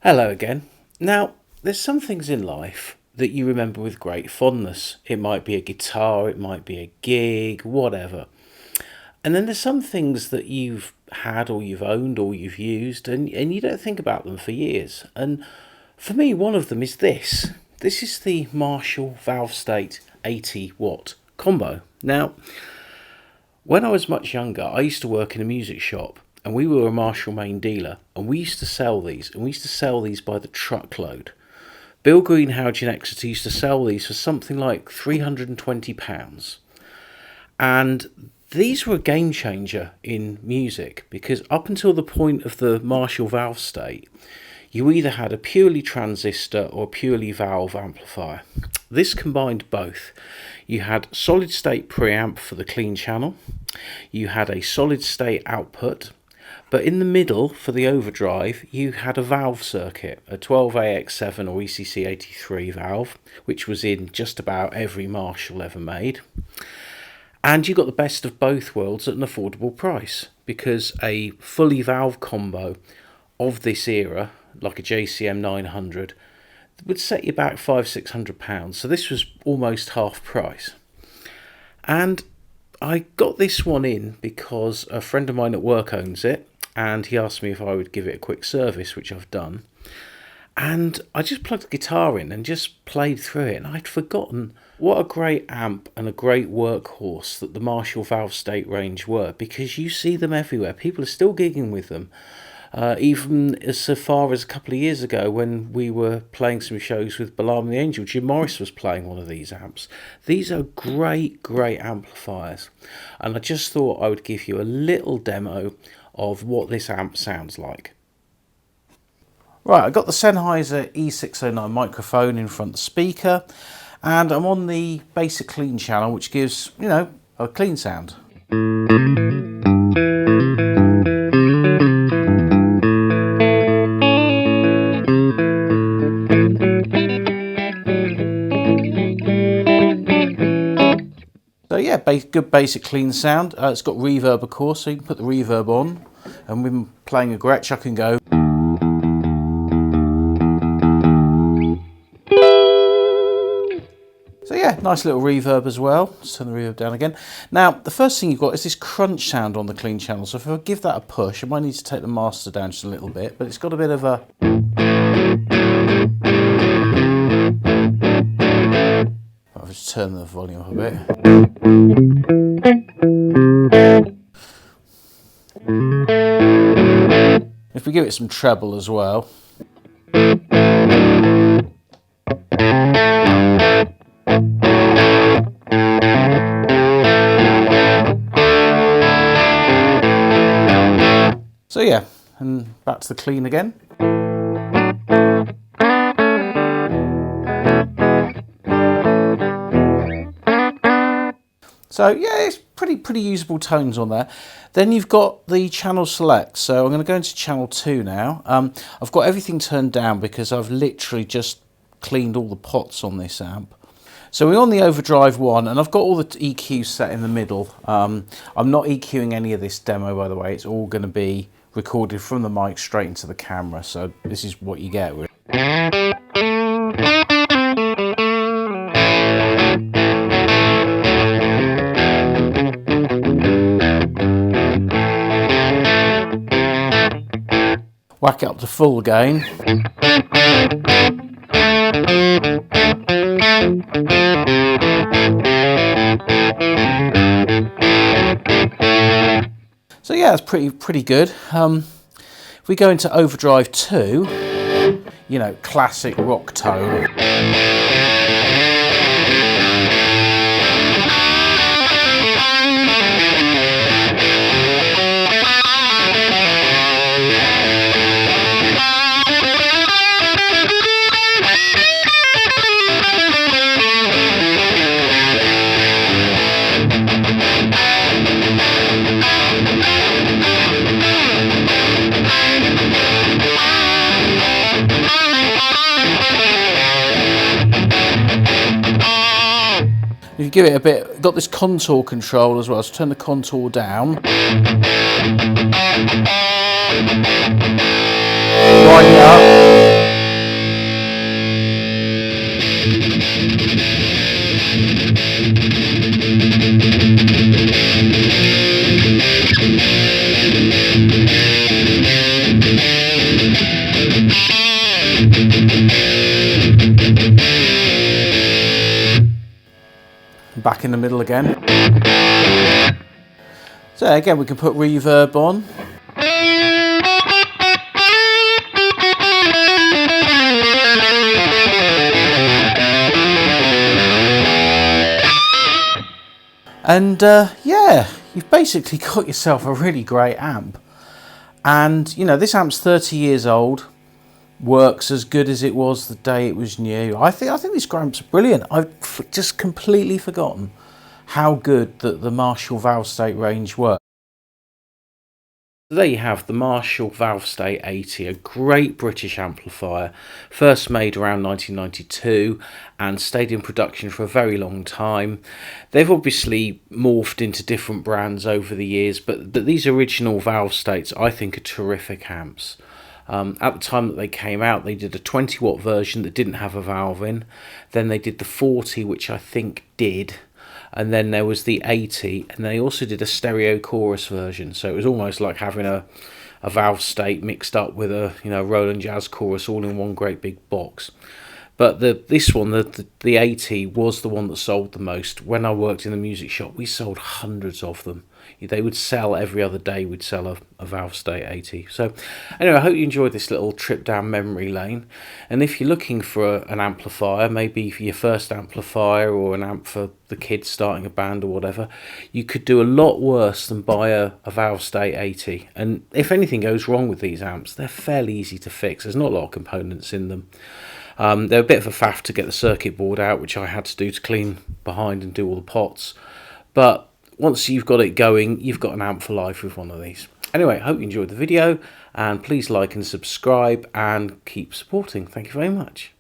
Hello again. Now, there's some things in life that you remember with great fondness. It might be a guitar, it might be a gig, whatever. And then there's some things that you've had or you've owned or you've used and you don't think about them for years. And for me, one of them is this. This is the Marshall Valvestate 80 watt combo. Now, when I was much younger, I used to work in a music shop. And we were a Marshall main dealer, and we used to sell these, by the truckload. Bill Greenhalgh in Exeter used to sell these for something like £320. And these were a game changer in music, because up until the point of the Marshall Valvestate, you either had a purely transistor or a purely valve amplifier. This combined both. You had solid state preamp for the clean channel, you had a solid state output, but in the middle, for the overdrive, you had a valve circuit, a 12AX7 or ECC83 valve, which was in just about every Marshall ever made. And you got the best of both worlds at an affordable price, because a fully valve combo of this era, like a JCM 900, would set you back £500–600. So this was almost half price. And I got this one in because a friend of mine at work owns it, and he asked me if I would give it a quick service, which I've done. And I just plugged the guitar in and just played through it, and I'd forgotten what a great amp and a great workhorse that the Marshall Valvestate range were, because you see them everywhere. People are still gigging with them. Even as so far as a couple of years ago, when we were playing some shows with Balaam the Angel, Jim Morris was playing one of these amps. These are great amplifiers, and I just thought I would give you a little demo of what this amp sounds like. Right, I got the Sennheiser E609 microphone in front of the speaker, and I'm on the basic clean channel, which gives, a clean sound. So yeah, good basic clean sound. It's got reverb, of course, so you can put the reverb on, and when playing a Gretsch I can go. So yeah, nice little reverb as well. Let's turn the reverb down again. Now, the first thing you've got is this crunch sound on the clean channel. So if I give that a push, I might need to take the master down just a little bit, but it's got a bit of a... I'll just turn the volume up a bit. If we give it some treble as well. So yeah, and back to the clean again. So yeah, it's pretty usable tones on there. Then you've got the channel select. So I'm going to go into channel 2 now. I've got everything turned down because I've literally just cleaned all the pots on this amp. So we're on the overdrive 1, and I've got all the EQs set in the middle. I'm not EQing any of this demo, by the way. It's all going to be recorded from the mic straight into the camera. So this is what you get. Whack it up to full gain. So yeah, it's pretty good. If we go into overdrive 2, classic rock tone. If you give it a bit, got this contour control as well, so turn the contour down. Wind it up. back in the middle again. So again, we can put reverb on. And yeah, you've basically got yourself a really great amp. And you know, this amp's 30 years old, works as good as it was the day it was new. I think these amps are brilliant. I've just completely forgotten how good the Marshall Valvestate range works. There you have the Marshall Valvestate 80, a great British amplifier, first made around 1992 and stayed in production for a very long time. They've obviously morphed into different brands over the years, but these original Valvestates I think are terrific amps. At the time that they came out, they did a 20 watt version that didn't have a valve in, then they did the 40, which I think did, and then there was the 80, and they also did a stereo chorus version, so it was almost like having a Valvestate mixed up with a Roland Jazz chorus all in one great big box. But this one, the 80, was the one that sold the most. When I worked in the music shop, we sold hundreds of them. They would sell every other day, we'd sell a Valvestate 80. So anyway, I hope you enjoyed this little trip down memory lane. And if you're looking for an amplifier, maybe for your first amplifier or an amp for the kids starting a band or whatever, you could do a lot worse than buy a Valvestate 80. And if anything goes wrong with these amps, they're fairly easy to fix. There's not a lot of components in them. They're a bit of a faff to get the circuit board out, which I had to do to clean behind and do all the pots. But once you've got it going, you've got an amp for life with one of these. Anyway, I hope you enjoyed the video, and please like and subscribe and keep supporting. Thank you very much.